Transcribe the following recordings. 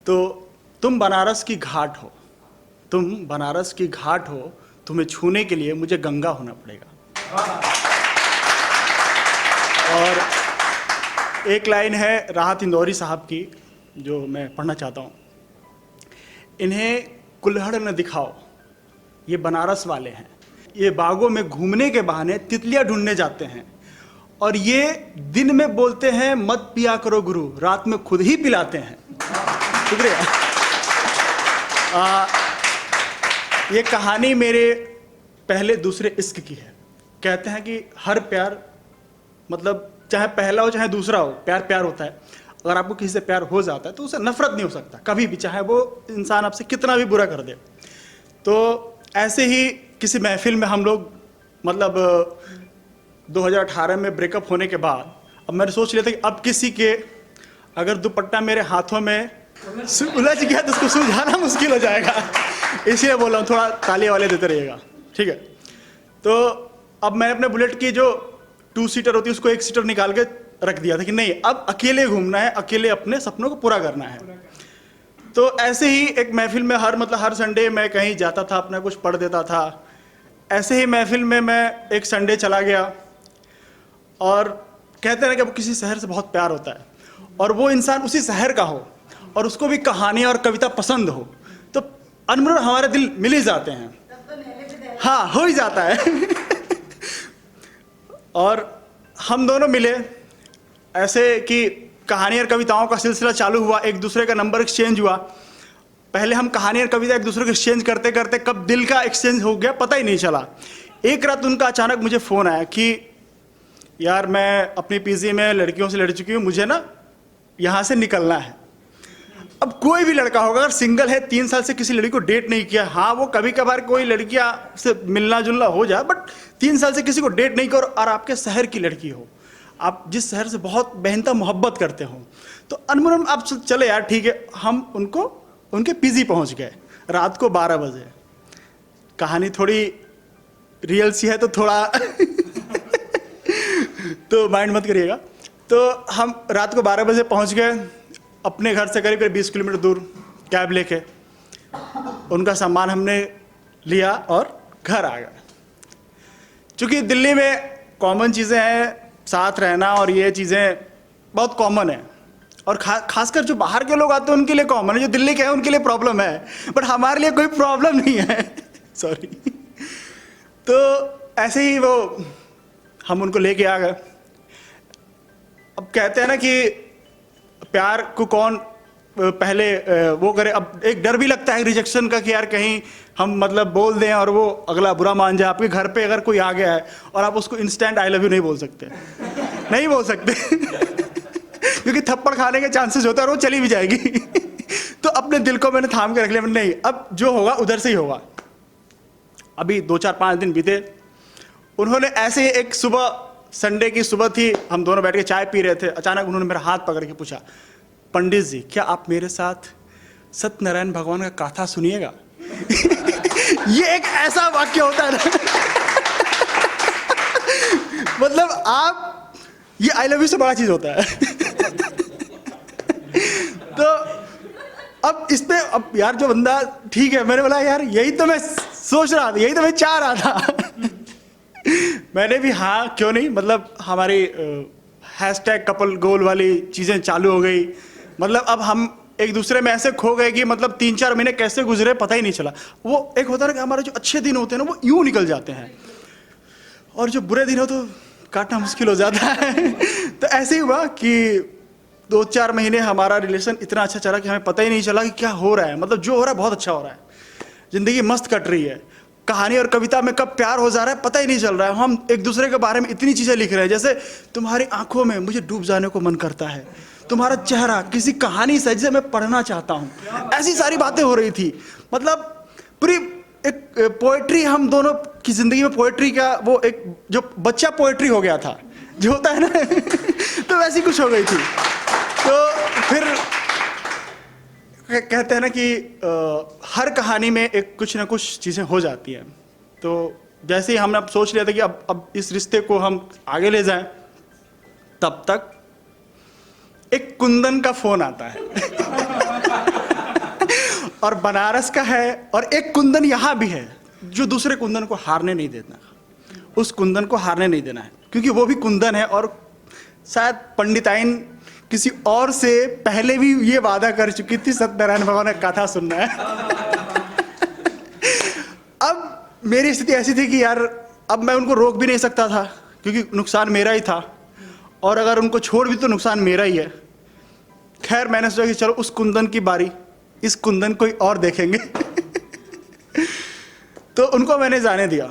तो तुम बनारस की घाट हो, तुम बनारस की घाट हो, तुम्हें छूने के लिए मुझे गंगा होना पड़ेगा। और एक लाइन है राहत इंदौरी साहब की जो मैं पढ़ना चाहता हूँ। इन्हें कुल्हड़ न दिखाओ, ये बनारस वाले हैं, ये बागों में घूमने के बहाने तितलियां ढूंढने जाते हैं, और ये दिन में बोलते हैं मत पिया करो गुरु, रात में खुद ही पिलाते हैं। शुक्रिया। ये कहानी मेरे पहले दूसरे इश्क की है। कहते हैं कि हर प्यार, मतलब चाहे पहला हो चाहे दूसरा हो, प्यार प्यार होता है। अगर आपको किसी से प्यार हो जाता है तो उसे नफरत नहीं हो सकता कभी भी, चाहे वो इंसान आपसे कितना भी बुरा कर दे। तो ऐसे ही किसी महफिल में हम लोग, मतलब 2018 में ब्रेकअप होने के बाद अब मैंने सोच लिया था कि अब किसी के अगर दुपट्टा मेरे हाथों में उलझ गया तो उसको सुलझाना मुश्किल हो जाएगा, इसलिए बोल रहा हूँ थोड़ा तालियां वाले देते रहिएगा, ठीक है। तो अब मैंने अपने बुलेट की जो 2 सीटर होती है उसको 1 सीटर निकाल के रख दिया था कि नहीं, अब अकेले घूमना है, अकेले अपने सपनों को पूरा करना है। तो ऐसे ही एक महफिल में हर संडे मैं कहीं जाता था, अपना कुछ पढ़ देता था। ऐसे ही महफिल में मैं एक संडे चला गया, और कहते हैं कि अब किसी शहर से बहुत प्यार होता है और वो इंसान उसी शहर का हो और उसको भी कहानी और कविता पसंद हो, तो अनमोल हमारे दिल मिल ही जाते हैं। हाँ, हो ही जाता है। और हम दोनों मिले ऐसे कि कहानी और कविताओं का सिलसिला चालू हुआ, एक दूसरे का नंबर एक्सचेंज हुआ। पहले हम कहानी और कविता एक दूसरे को एक्सचेंज करते करते कब दिल का एक्सचेंज हो गया पता ही नहीं चला। एक रात उनका अचानक मुझे फ़ोन आया कि यार मैं अपनी पीजी में लड़कियों से लड़ चुकी हूँ, मुझे ना यहाँ से निकलना है। अब कोई भी लड़का होगा अगर सिंगल है, 3 साल से किसी लड़की को डेट नहीं किया, हाँ वो कभी कभार कोई लड़कियाँ से मिलना जुलना हो जाए, बट 3 साल से किसी को डेट नहीं किया और आपके शहर की लड़की हो, आप जिस शहर से बहुत बेहनता मोहब्बत करते हो, तो अनमोल आप चले यार ठीक है। हम उनके पीजी पहुँच गए रात को 12 बजे। कहानी थोड़ी रियल सी है तो थोड़ा तो माइंड मत करिएगा। तो हम रात को 12 बजे पहुंच गए अपने घर से करीब 20 किलोमीटर दूर कैब लेके। उनका सामान हमने लिया और घर आ गए। चूँकि दिल्ली में कॉमन चीज़ें हैं, साथ रहना और ये चीज़ें बहुत कॉमन है, और खासकर जो बाहर के लोग आते हैं उनके लिए कॉमन है, जो दिल्ली के हैं उनके लिए प्रॉब्लम है, बट हमारे लिए कोई प्रॉब्लम नहीं है। सॉरी। तो ऐसे ही वो हम उनको लेके आ गए। अब कहते हैं ना कि प्यार को कौन पहले वो करे। अब एक डर भी लगता है रिजेक्शन का कि यार कहीं हम मतलब बोल दें और वो अगला बुरा मान जाए। आपके घर पे अगर कोई आ गया है और आप उसको इंस्टेंट आई लव यू नहीं बोल सकते, नहीं बोल सकते क्योंकि थप्पड़ खाने के चांसेस होते हैं और वो चली भी जाएगी। तो अपने दिल को मैंने थाम के रख लिया, नहीं अब जो होगा उधर से ही होगा। अभी 2-4-5 दिन बीते। उन्होंने ऐसे ही एक सुबह, संडे की सुबह थी, हम दोनों बैठ के चाय पी रहे थे, अचानक उन्होंने मेरा हाथ पकड़ के पूछा, पंडित जी क्या आप मेरे साथ सत्यनारायण भगवान का गाथा सुनिएगा? ये एक ऐसा वाक्य होता है ना मतलब आप, ये आई लव यू से बड़ा चीज होता है। तो अब इस पे, अब यार जो बंदा ठीक है, मैंने बोला यार यही तो मैं सोच रहा था, यही तो मैं चाह रहा था। मैंने भी हाँ क्यों नहीं, मतलब हमारी हैशटैग कपल गोल वाली चीज़ें चालू हो गई। मतलब अब हम एक दूसरे में ऐसे खो गए कि मतलब 3-4 महीने कैसे गुजरे पता ही नहीं चला। वो एक होता है ना कि हमारे जो अच्छे दिन होते हैं ना वो यूं निकल जाते हैं, और जो बुरे दिन हो तो काटना मुश्किल हो जाता है। तो ऐसे ही हुआ कि 2-4 महीने हमारा रिलेशन इतना अच्छा चला कि हमें पता ही नहीं चला कि क्या हो रहा है। मतलब जो हो रहा है बहुत अच्छा हो रहा है, ज़िंदगी मस्त कट रही है। कहानी और कविता में कब प्यार हो जा रहा है पता ही नहीं चल रहा है। हम एक दूसरे के बारे में इतनी चीज़ें लिख रहे हैं, जैसे तुम्हारी आंखों में मुझे डूब जाने को मन करता है, तुम्हारा चेहरा किसी कहानी से जिसे मैं पढ़ना चाहता हूँ, ऐसी सारी बातें हो रही थी। मतलब पूरी एक पोएट्री, हम दोनों की ज़िंदगी में पोएट्री का वो एक जो बच्चा पोएट्री हो गया था जो होता है ना तो वैसी कुछ हो गई थी। तो फिर कहते हैं ना कि हर कहानी में एक कुछ ना कुछ चीज़ें हो जाती हैं। तो जैसे ही हमने अब सोच लिया था कि अब इस रिश्ते को हम आगे ले जाएं, तब तक एक कुंदन का फोन आता है। और बनारस का है, और एक कुंदन यहाँ भी है जो दूसरे कुंदन को हारने नहीं देना। उस कुंदन को हारने नहीं देना है, क्योंकि वो भी कुंदन है, और शायद पंडिताइन किसी और से पहले भी ये वादा कर चुकी थी सत्यनारायण भगवान ने कथा सुनना है। अब मेरी स्थिति ऐसी थी कि यार अब मैं उनको रोक भी नहीं सकता था, क्योंकि नुकसान मेरा ही था, और अगर उनको छोड़ भी तो नुकसान मेरा ही है। खैर मैंने सोचा कि चलो उस कुंदन की बारी, इस कुंदन कोई और देखेंगे। तो उनको मैंने जाने दिया,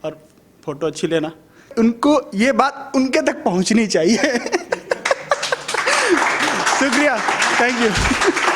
और फोटो अच्छी लेना, उनको ये बात उनके तक पहुंचनी चाहिए। शुक्रिया, थैंक यू।